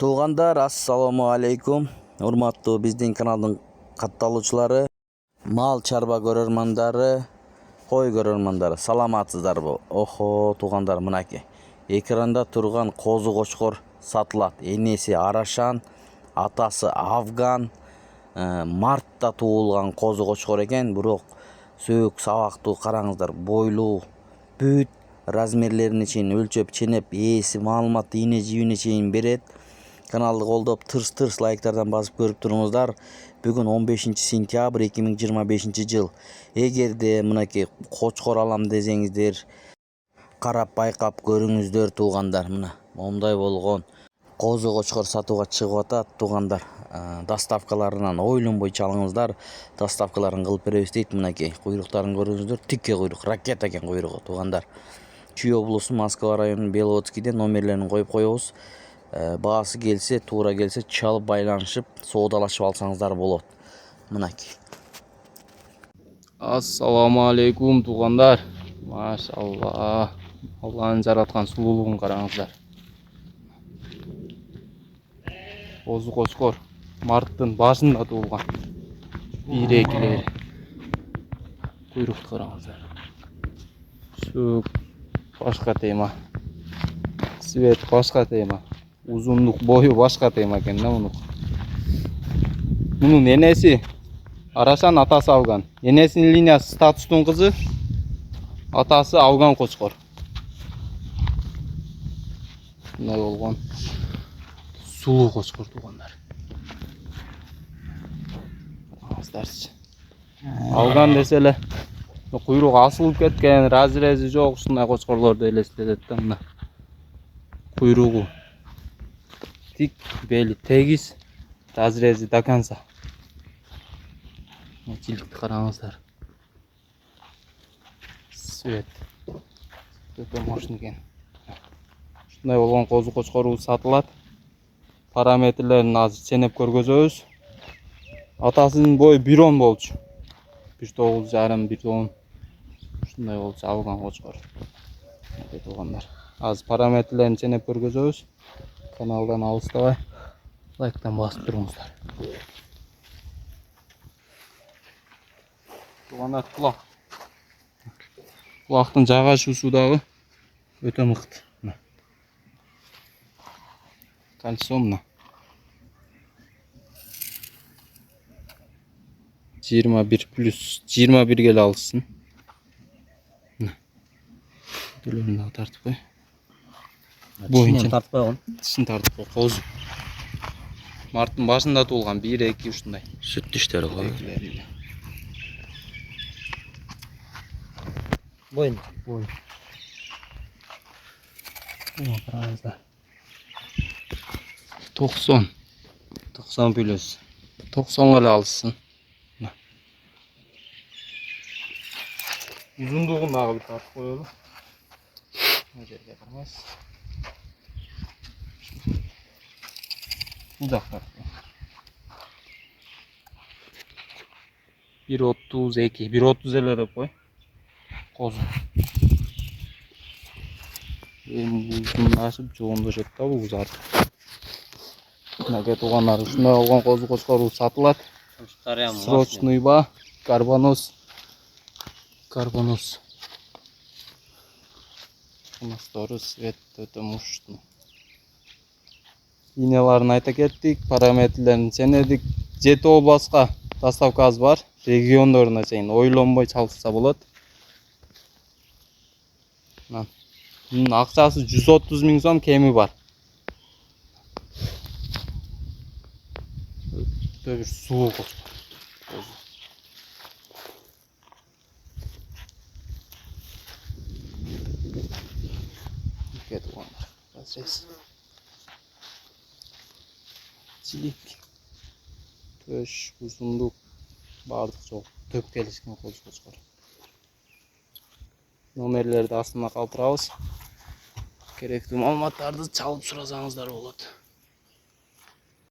Туугандар, ассаламу алейкум. Урматтуу биздин каналдын катталуучулары, мал чарба көрөрмандары, кой көрөрмандары, саламатсыздарбы? Охо, туугандар, мынакей. Экранда турган козу кочкор сатылат. Энеси Арашан, атасы Афган, мартта туулган козу кочкор экен, бирок сөөк сабактуу, караңыздар, бойлуу, бүт размерлерине чейин өлчөп, ченеп, ээси, маалымат, ийне жибине чейин берет. Каналды колдоп, тырс лайктардан басып көрүп туруңуздар. Бүгүн 15 сентябрь 2025 жыл. Эгерде мынакей кочкор алам десеңиздер, карап байкап көрүңүздөр туугандар. Мына момундай болгон козу кочкор сатууга чыгып атат туугандар. Доставкаларынан ойлонбой чалыңыздар. Доставкаларын кылып беребиз дейт. Мынакей куйруктарын көрүңүздөр. Тикке куйрук, ракета экен куйругу туугандар. Чүй облусу, Москва району, Беловодскийден номерлерин коюп коебуз. Баасы келсе, туура келсе чалып байланышып, соодалашып алсаңыздар болот. Мынакей. Ассаламу алейкум туугандар. Машалла. Алланын жараткан сулуулугун караңыздар. Козу кочкор марттын башында туулган. Бирекилери. Куйрукту караңыздар. Сөөк башка тема. Цвет башка тема. Узундук, бою башка тема экен да муну. Мунун энеси Арашан, атасы Афган. Энесинин линиясы статустун кызы, атасы Афган кочкор. Мындай болгон сулуу кочкор туугандар. Караңыздарчы. Афган десе эле куйругу асылып кеткен, разрези жок, ушундай кочкорлорду элестетет да мына. Куйругу тик, бели тегиз, разрези до конца. Жиликти караңыздар. Свет. Өтө мощный экен. Ушундай болгон козу кочкорубуз сатылат. Параметрлерин азыр ченеп көргөзөбүз. Атасынын бою 1.10 болчу. 1.9,5, 1.10. Ушундай болчу Афган кочкор. Туугандар. Азыр параметрлерин ченеп көргөзөбүз. Каналдан алыстабай лайктан басып туруңуздар. Туугандар, кулактын жайгашуусу дагы өтө мыкты. Кольцо мына. 21+21 келе алсын. Төлөрүн дагы тартып кой. Боюнча тартып койгон. Тишин тартып кой. Козу. Марттын башында туулган 1-2 ушундай. Сүт диштери кой. Боюн. 90 плюс 90 эле алсын. Узундугун дагы бир тартып коелу. Мына жерге бармайсыз. Бул жактар 1.32, 1.30 эле деп кой. Козу. Эми узундашып жоондошот да бул зат. Мынакей туугандар, ушундай болгон козу кочкорубуз сатылат. Срочный ба, карбонос. Мотору, свет өтө мощный. Линияларын айта кеттик, параметрлерин ченедик. 7 областка доставкабыз бар, региондоруна чейин ойлонбой чалса болот. Мунун акчасы 130 000 сом, кеми бар. Өтө бир сулуу кочкор. Жилик, төш, узундук баардык жок, төп келишкен козу кочкор. Номерлерди астына калтырабыз. Керектүү маалыматтарды чалып сурасаңыздар болот.